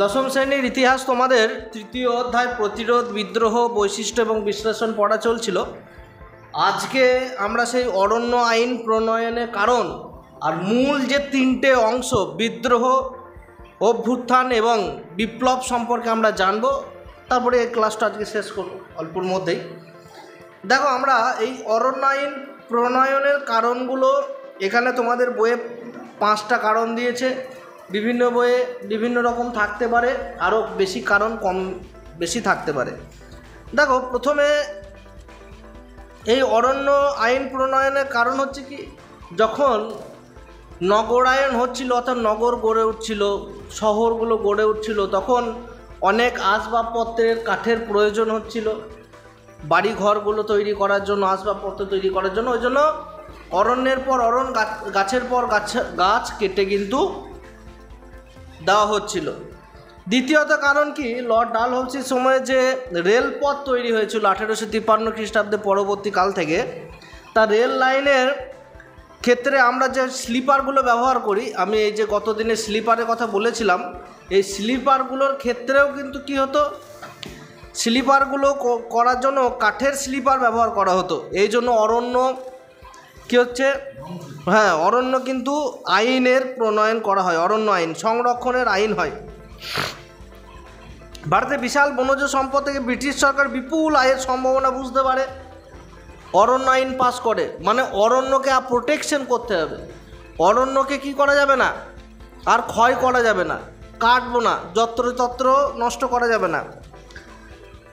দশম শ্রেণীর ইতিহাস তোমাদের তৃতীয় অধ্যায় প্রতিরোধ, বিদ্রোহ, বৈশিষ্ট্য এবং বিশ্লেষণ পড়া চলছিল। আজকে আমরা সেই অরণ্য আইন প্রণয়নের কারণ আর মূল যে তিনটে অংশ বিদ্রোহ, অভ্যুত্থান এবং বিপ্লব সম্পর্কে আমরা জানব। তারপরে এই ক্লাসটা আজকে শেষ করব অল্পর মধ্যেই। দেখো, আমরা এই অরণ্য আইন প্রণয়নের কারণগুলো এখানে তোমাদের বইয়ে 5টা কারণ দিয়েছে। বিভিন্ন বইয়ে বিভিন্ন রকম থাকতে পারে, আরও বেশি কারণ কম বেশি থাকতে পারে। দেখো, প্রথমে এই অরণ্য আইন প্রণয়নের কারণ হচ্ছে কি, যখন নগরায়ন হচ্ছিল, অর্থাৎ নগর গড়ে উঠছিল, শহরগুলো গড়ে উঠছিল, তখন অনেক আসবাবপত্রের কাঠের প্রয়োজন হচ্ছিল বাড়ি ঘরগুলো তৈরি করার জন্য, আসবাবপত্র তৈরি করার জন্য। ওই জন্য অরণ্যের পর অরণ্য, গাছের পর গাছ কেটে কিন্তু দেওয়া হচ্ছিল। দ্বিতীয়ত কারণ কি, লর্ড ডালহৌসির সময়ে যে রেলপথ তৈরি হয়েছিল 1853 খ্রিস্টাব্দে পরবর্তীকাল থেকে, তা রেল লাইনের ক্ষেত্রে আমরা যে স্লিপারগুলো ব্যবহার করি, আমি এই যে গত দিনে স্লিপারের কথা বলেছিলাম, এই স্লিপারগুলোর ক্ষেত্রেও কিন্তু কি হতো, স্লিপারগুলো করার জন্য কাঠের স্লিপার ব্যবহার করা হতো। এই জন্য অরণ্য কী হচ্ছে, অরণ্য কিন্তু আইনের প্রণয়ন করা হয়, অরণ্য আইন সংরক্ষণের আইন হয়। ভারতে বিশাল বনজ সম্পদ থেকে ব্রিটিশ সরকার বিপুল আয়ের সম্ভাবনা বুঝতে পারে, অরণ্য আইন পাস করে। মানে অরণ্যকে প্রোটেকশন করতে হবে, অরণ্যকে কি করা যাবে না, আর ক্ষয় করা যাবে না, কাটবো না, যত্রতত্র নষ্ট করা যাবে না।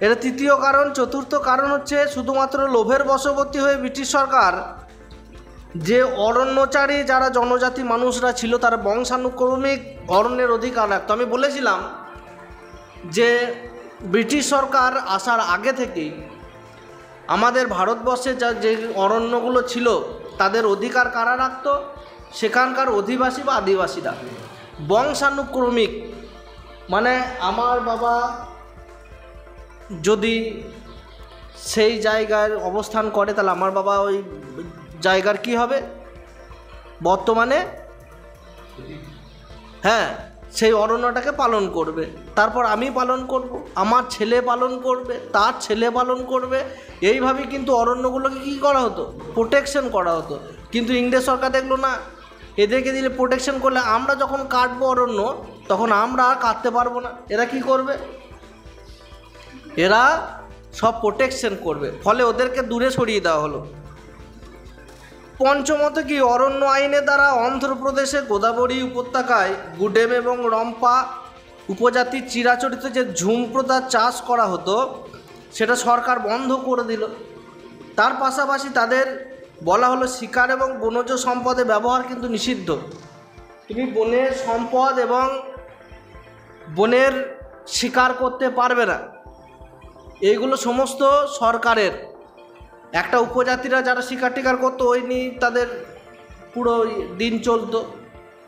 এটা তৃতীয় কারণ। চতুর্থ কারণ হচ্ছে, শুধুমাত্র লোভের বশবর্তী হয়ে ব্রিটিশ সরকার যে অরণ্যচারী যারা জনজাতি মানুষরা ছিল, তারা বংশানুক্রমিক অরণ্যের অধিকার রাখতো। আমি বলেছিলাম যে ব্রিটিশ সরকার আসার আগে থেকেই আমাদের ভারতবর্ষে যে অরণ্যগুলো ছিল তাদের অধিকার কারা রাখত, সেখানকার অধিবাসী বা আদিবাসীরা। বংশানুক্রমিক মানে আমার বাবা যদি সেই জায়গায় অবস্থান করে, তাহলে আমার বাবা ওই জায়গার কি হবে, বর্তমানে সেই অরণ্যটাকে পালন করবে। তারপর আমি পালন করব, আমার ছেলে পালন করবে, তার ছেলে পালন করবে। এইভাবেই কিন্তু অরণ্যগুলোকে কী করা হতো, প্রোটেকশন করা হতো। কিন্তু ইংরেজ সরকার দেখলো না, এদেরকে দিলে প্রোটেকশন করলে আমরা যখন কাটবো অরণ্য, তখন আমরা আর কাটতে পারবো না। এরা কি করবে, এরা সব প্রোটেকশন করবে, ফলে ওদেরকে দূরে সরিয়ে দেওয়া হলো। পঞ্চমত কি, অরণ্য আইনের দ্বারা অন্ধ্রপ্রদেশে গোদাবরী উপত্যকায় গুডেম এবং রম্পা উপজাতির চিরাচরিত যে ঝুমপ্রদার চাষ করা হতো, সেটা সরকার বন্ধ করে দিল। তার পাশাপাশি তাদের বলা হলো শিকার এবং বনজ সম্পদের ব্যবহার কিন্তু নিষিদ্ধ। তুমি বনের সম্পদ এবং বনের শিকার করতে পারবে না, এইগুলো সমস্ত সরকারের। একটা উপজাতিরা যারা শিকার টিকার করতো, ওই নিয়ে তাদের পুরো দিন চলতো,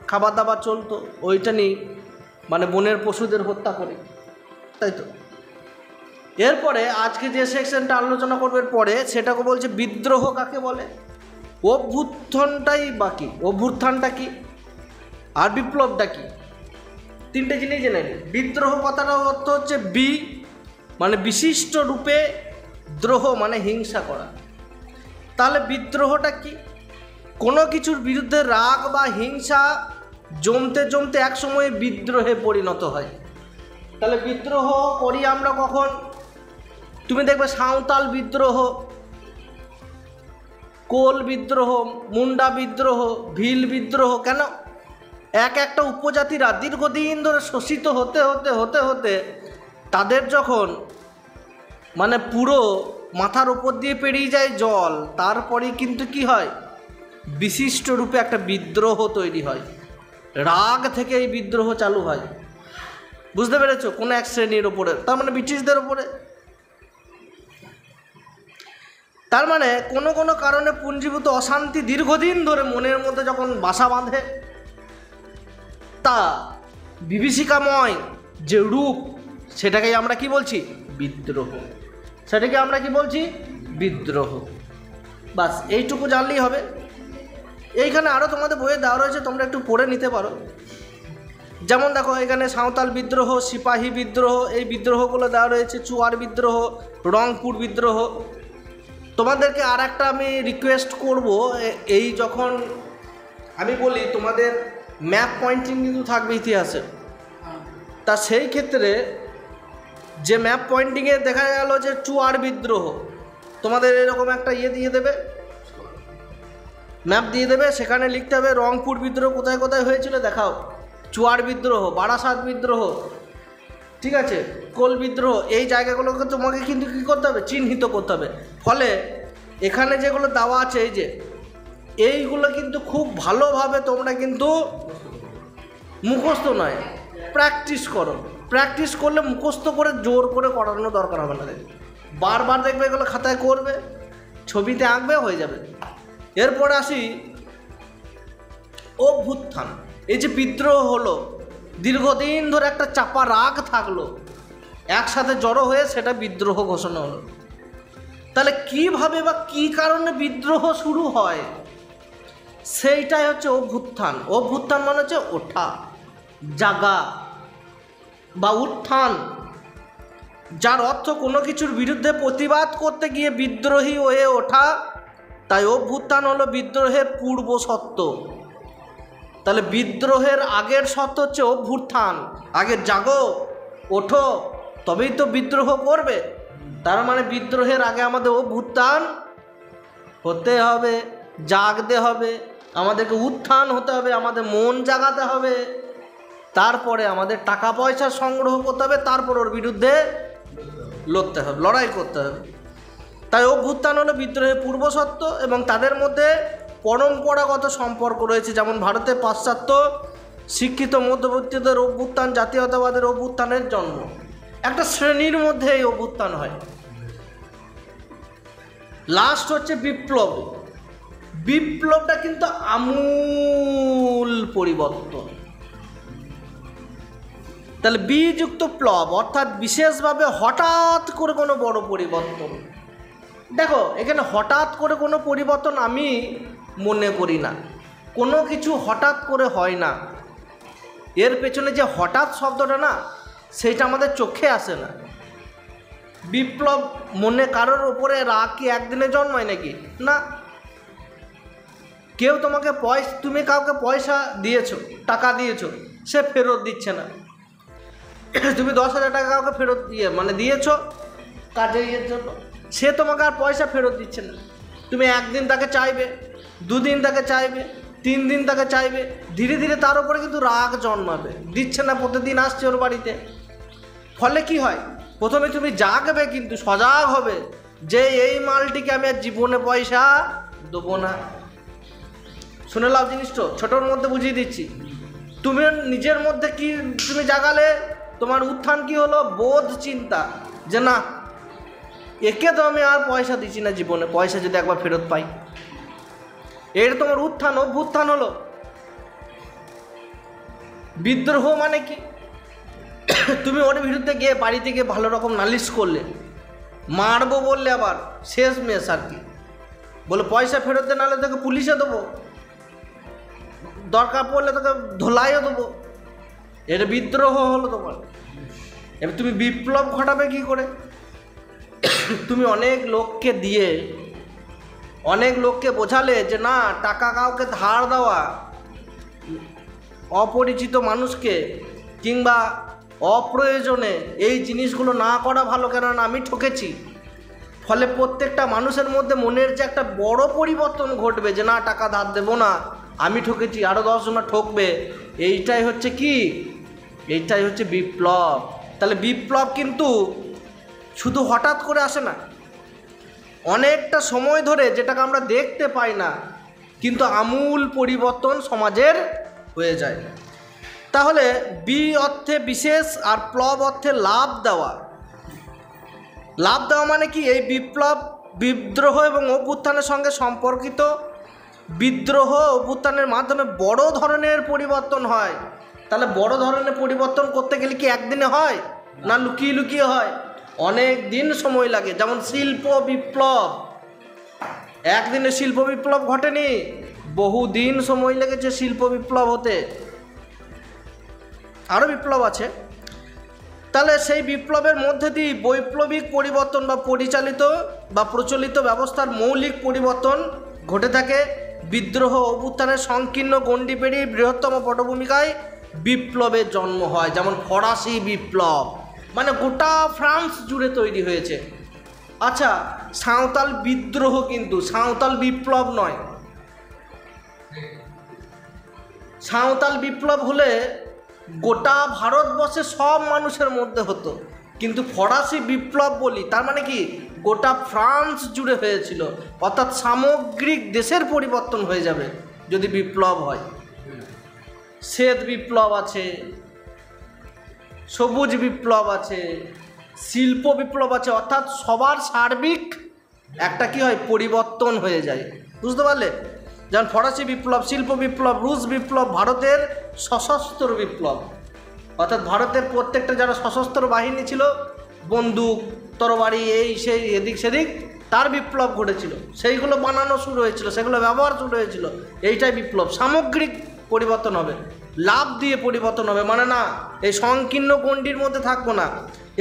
খাবার দাবার চলতো, ওইটা নিয়ে মানে বনের পশুদের হত্যা করে, তাই তো। এরপরে আজকে যে সেকশনটা আলোচনা করবে পরে, সেটাকে বলছে বিদ্রোহ কাকে বলে, অভ্যুত্থানটা কি আর বিপ্লবটা কি, তিনটে জিনিস জেনে নিই। বিদ্রোহ কথাটার অর্থ হচ্ছে মানে বিশিষ্ট রূপে, দ্রোহ মানে হিংসা করা। তাহলে বিদ্রোহটা কি, কোনো কিছুর বিরুদ্ধে রাগ বা হিংসা জমতে জমতে একসময় বিদ্রোহে পরিণত হয়। তাহলে বিদ্রোহ করি আমরা কখন, তুমি দেখবে সাঁওতাল বিদ্রোহ, কোল বিদ্রোহ, মুন্ডা বিদ্রোহ, ভিল বিদ্রোহ। কেন, একটা উপজাতিরা দীর্ঘদিন ধরে শোষিত হতে হতে হতে হতে তাদের যখন মানে পুরো মাথার উপর দিয়ে পেরিয়ে যায় জল, তারপরেই কিন্তু কি হয়, বিশিষ্ট রূপে একটা বিদ্রোহ তৈরি হয়। রাগ থেকে এই বিদ্রোহ চালু হয়, বুঝতে পেরেছো, কোনো এক শ্রেণীর ওপরে, তার মানে ব্রিটিশদের ওপরে। তার মানে কোনো কোনো কারণে পুঞ্জীভূত অশান্তি দীর্ঘদিন ধরে মনের মধ্যে যখন বাসা বাঁধে, তা বিভীষিকাময় যে রূপ, সেটাকেই আমরা কি বলছি, বিদ্রোহ। সেটাকে আমরা কি বলছি, বিদ্রোহ। বাস এইটুকু জানলেই হবে। এইখানে আরও তোমাদের বইয়ে দেওয়া রয়েছে, তোমরা একটু পড়ে নিতে পারো। যেমন দেখো এখানে সাঁওতাল বিদ্রোহ, সিপাহী বিদ্রোহ, এই বিদ্রোহগুলো দেওয়া রয়েছে, চুয়ার বিদ্রোহ, রংপুর বিদ্রোহ। তোমাদেরকে আর একটা আমি রিকোয়েস্ট করব, এই যখন আমি বলি তোমাদের ম্যাপ পয়েন্টিং কিন্তু থাকবে ইতিহাসে, তা সেই ক্ষেত্রে যে ম্যাপ পয়েন্টিংয়ে দেখা গেল যে চুয়ার বিদ্রোহ, তোমাদের এরকম একটা দিয়ে দেবে, ম্যাপ দিয়ে দেবে, সেখানে লিখতে হবে রংপুর বিদ্রোহ কোথায় কোথায় হয়েছিল দেখাও, চুয়ার বিদ্রোহ, বারাসাত বিদ্রোহ, ঠিক আছে, কোল বিদ্রোহ, এই জায়গাগুলোকে তোমাকে কিন্তু কী করতে হবে, চিহ্নিত করতে হবে। ফলে এখানে যেগুলো দেওয়া আছে এই যে এইগুলো কিন্তু খুব ভালোভাবে তোমরা কিন্তু মুখস্থ নয়, প্র্যাকটিস করো। প্র্যাকটিস করলে মুখস্থ করে জোর করে করানোর দরকার হবে না, দেখবে বারবার দেখবে এগুলো খাতায় করবে, ছবিতে আঁকবে, হয়ে যাবে। এরপরে আসি অভ্যুত্থান। এই যে বিদ্রোহ হলো, দীর্ঘদিন ধরে একটা চাপা রাগ থাকলো, একসাথে জড়ো হয়ে সেটা বিদ্রোহ ঘোষণা হলো। তাহলে কিভাবে বা কী কারণে বিদ্রোহ শুরু হয়, সেইটাই হচ্ছে অভ্যুত্থান। অভ্যুত্থান মানে হচ্ছে ওঠা, জাগা বা উত্থান, যার অর্থ কোনো কিছুর বিরুদ্ধে প্রতিবাদ করতে গিয়ে বিদ্রোহী হয়ে ওঠা। তাই অভ্যুত্থান হলো বিদ্রোহের পূর্ব শর্ত। তাহলে বিদ্রোহের আগের শর্ত হচ্ছে অভ্যুত্থান, আগে জাগো, ওঠো, তবেই তো বিদ্রোহ করবে। তার মানে বিদ্রোহের আগে আমাদের অভ্যুত্থান হতে হবে, জাগতে হবে, আমাদেরকে উত্থান হতে হবে, আমাদের মন জাগাতে হবে, তারপরে আমাদের টাকা পয়সা সংগ্রহ করতে হবে, তারপর ওর বিরুদ্ধে লড়তে হবে, লড়াই করতে হবে। তাই অভ্যুত্থান হলো বিদ্রোহের পূর্বশর্ত এবং তাদের মধ্যে পরম্পরাগত সম্পর্ক রয়েছে। যেমন ভারতে পাশ্চাত্য শিক্ষিত মধ্যবর্তীদের অভ্যুত্থান জাতীয়তাবাদের অভ্যুত্থানের জন্ম, একটা শ্রেণীর মধ্যে এই অভ্যুত্থান হয়। লাস্ট হচ্ছে বিপ্লব। বিপ্লবটা কিন্তু আমূল পরিবর্তন। তাহলে বিযুক্ত প্লব অর্থাৎ বিশেষভাবে হঠাৎ করে কোনো বড় পরিবর্তন। দেখো এখানে হঠাৎ করে কোনো পরিবর্তন আমি মনে করি না, কোনো কিছু হঠাৎ করে হয় না, এর পেছনে যে হঠাৎ শব্দটা না, সেইটা আমাদের চোখে আসে না। বিপ্লব মনে কারোর ওপরে রাগ কি একদিনে জন্মায় নাকি? না। কেউ তোমাকে তুমি কাউকে পয়সা দিয়েছো, টাকা দিয়েছো, সে ফেরত দিচ্ছে না। তুমি 10,000 টাকা কাউকে ফেরত দিয়েছো কাজে জন্য, সে তোমাকে আর পয়সা ফেরত দিচ্ছে না। তুমি একদিন তাকে চাইবে, দুদিন তাকে চাইবে, 3 দিন তাকে চাইবে, ধীরে ধীরে তার উপরে কিন্তু রাগ জন্মাবে, দিচ্ছে না, প্রতিদিন আসছে ওর বাড়িতে। ফলে কি হয়, প্রথমে তুমি জাগবে, কিন্তু সজাগ হবে যে এই মালটিকে আমি আর জীবনে পয়সা দেবো না। শুনে লাভ জিনিসটা ছোটোর মধ্যে বুঝিয়ে দিচ্ছি। তুমি নিজের মধ্যে কি তুমি জাগালে, তোমার উত্থান কি হলো, বোধ চিন্তা, যে না একে তো আমি আর পয়সা দিচ্ছি না জীবনে, পয়সা যদি একবার ফেরত পাই, এটা তোমার উত্থান, অভ্যুত্থান হলো। বিদ্রোহ মানে কি, তুমি ওর বিরুদ্ধে গিয়ে বাড়িতে গিয়ে ভালো রকম নালিশ করলে, মারবো বললে, আবার শেষ মেশ আর কি, বলে পয়সা ফেরত দে, নাহলে তোকে পুলিশে দেবো, দরকার পড়লে তোকে ধোলাইও দেবো, এটা বিদ্রোহ হলো তোমার। এবার তুমি বিপ্লব ঘটাবে কি করে? তুমি অনেক লোককে দিয়ে, অনেক লোককে বোঝালে যে না, টাকা কাউকে ধার দেওয়া, অপরিচিত মানুষকে কিংবা অপ্রয়োজনে এই জিনিসগুলো না করা ভালো, কেননা আমি ঠকেছি। ফলে প্রত্যেকটা মানুষের মধ্যে মনের যে একটা বড় পরিবর্তন ঘটবে, যে না টাকা ধার দেবো না, আমি ঠকেছি, আরও 10 জন ঠকবে, এইটাই হচ্ছে কি, এইটাই হচ্ছে বিপ্লব। তাহলে বিপ্লব কিন্তু শুধু হঠাৎ করে আসে না, অনেকটা সময় ধরে, যেটাকে আমরা দেখতে পাই না, কিন্তু আমূল পরিবর্তন সমাজের হয়ে যায়। তাহলে বি অর্থে বিশেষ আর প্লব অর্থে লাভ দেওয়া। লাভ দেওয়া মানে কি, এই বিপ্লব বিদ্রোহ এবং অভ্যুত্থানের সঙ্গে সম্পর্কিত। বিদ্রোহ অভ্যুত্থানের মাধ্যমে বড় ধরনের পরিবর্তন হয়। তাহলে বড় ধরনের পরিবর্তন করতে গেলে কি একদিনে হয় না, লুকিয়ে লুকিয়ে হয়? অনেক দিন সময় লাগে। যেমন শিল্প বিপ্লব, একদিনে শিল্প বিপ্লব ঘটেনি, বহুদিন সময় লেগেছে শিল্প বিপ্লব হতে। আরও বিপ্লব আছে। তাহলে সেই বিপ্লবের মধ্যে দিয়ে বৈপ্লবিক পরিবর্তন বা পরিচালিত বা প্রচলিত ব্যবস্থার মৌলিক পরিবর্তন ঘটে থাকে। বিদ্রোহ অভ্যুত্থানের সংকীর্ণ গণ্ডি পেরিয়ে বৃহত্তম পটভূমিকায় বিপ্লবের জন্ম হয়, যেমন ফরাসি বিপ্লব, মানে গোটা ফ্রান্স জুড়ে তৈরি হয়েছে। আচ্ছা, সাঁওতাল বিদ্রোহ কিন্তু সাঁওতাল বিপ্লব নয়। সাঁওতাল বিপ্লব হলে গোটা ভারতবর্ষে সব মানুষের মধ্যে হতো, কিন্তু ফরাসি বিপ্লব বলি তার মানে কি গোটা ফ্রান্স জুড়ে হয়েছিল, অর্থাৎ সামগ্রিক দেশের পরিবর্তন হয়ে যাবে যদি বিপ্লব হয়। শ্বেত বিপ্লব আছে, সবুজ বিপ্লব আছে, শিল্প বিপ্লব আছে, অর্থাৎ সবার সার্বিক একটা কি হয় পরিবর্তন হয়ে যায়, বুঝতে পারলে? যেমন ফরাসি বিপ্লব, শিল্প বিপ্লব, রুশ বিপ্লব, ভারতের সশস্ত্র বিপ্লব, অর্থাৎ ভারতের প্রত্যেকটা যারা সশস্ত্র বাহিনী ছিল, বন্দুক তরবারি এই সেই এদিক সেদিক, তার বিপ্লব ঘটেছিল, সেইগুলো বানানো শুরু হয়েছিল, সেগুলো ব্যবহার শুরু হয়েছিল। এইটাই বিপ্লব। সামগ্রিক পরিবর্তন হবে, লাভ দিয়ে পরিবর্তন হবে, মানে না এই সংকীর্ণ গণ্ডির মধ্যে থাকবো না।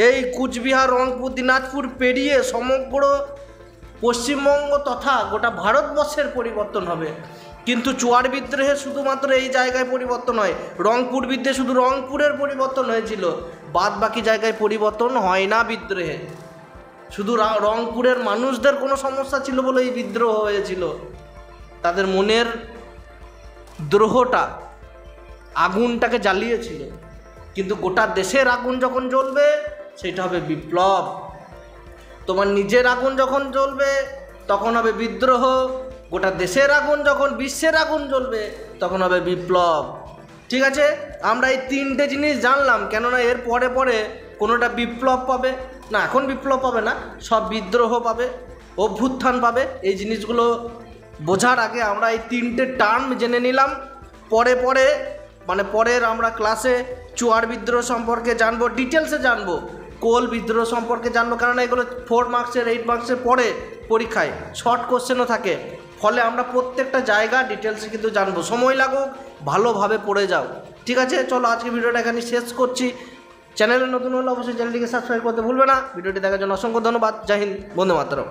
এই কুচবিহার, রংপুর, দিনাজপুর পেরিয়ে সমগ্র পশ্চিমবঙ্গ তথা গোটা ভারতবর্ষের পরিবর্তন হবে। কিন্তু চুয়ার বিদ্রোহে শুধুমাত্র এই জায়গায় পরিবর্তন হয়, রংপুর বিদ্রোহে শুধু রংপুরের পরিবর্তন হয়েছিল, বাদ বাকি জায়গায় পরিবর্তন হয় না বিদ্রোহে। শুধু রংপুরের মানুষদের কোনো সমস্যা ছিল বলে এই বিদ্রোহ হয়েছিল, তাদের মনের দ্রোহটা আগুনটাকে জ্বালিয়েছিল। কিন্তু গোটা দেশের আগুন যখন জ্বলবে সেটা হবে বিপ্লব। তোমার নিজের আগুন যখন জ্বলবে তখন হবে বিদ্রোহ, গোটা দেশের আগুন যখন বিশ্বের আগুন জ্বলবে তখন হবে বিপ্লব। ঠিক আছে, আমরা এই তিনটে জিনিস জানলাম, কেননা এর পরে পরে কোনোটা বিপ্লব পাবে না, এখন বিপ্লব পাবে না, সব বিদ্রোহ পাবে, অভ্যুত্থান পাবে। এই জিনিসগুলো বোঝার আগে আমরা এই তিনটে টার্ম জেনে নিলাম। পরে পরে মানে পরের আমরা ক্লাসে চুয়ার বিদ্রোহ সম্পর্কে জানবো, ডিটেলসে জানবো, কোল বিদ্রোহ সম্পর্কে জানবো, কারণ এগুলো 4 মার্কসের 8 মার্কসের পরে পরীক্ষায় শর্ট কোশ্চেনও থাকে, ফলে আমরা প্রত্যেকটা জায়গা ডিটেলসে কিন্তু জানবো। সময় লাগুক, ভালোভাবে পড়ে যাও। ঠিক আছে, চলো আজকে ভিডিওটা এখানে শেষ করছি। চ্যানেলে নতুন হলে অবশ্যই চ্যানেলটিকে সাবস্ক্রাইব করতে ভুলবে না। ভিডিওটি দেখার জন্য অসংখ্য ধন্যবাদ। জয় হিন্দ, বন্দে মাতরম।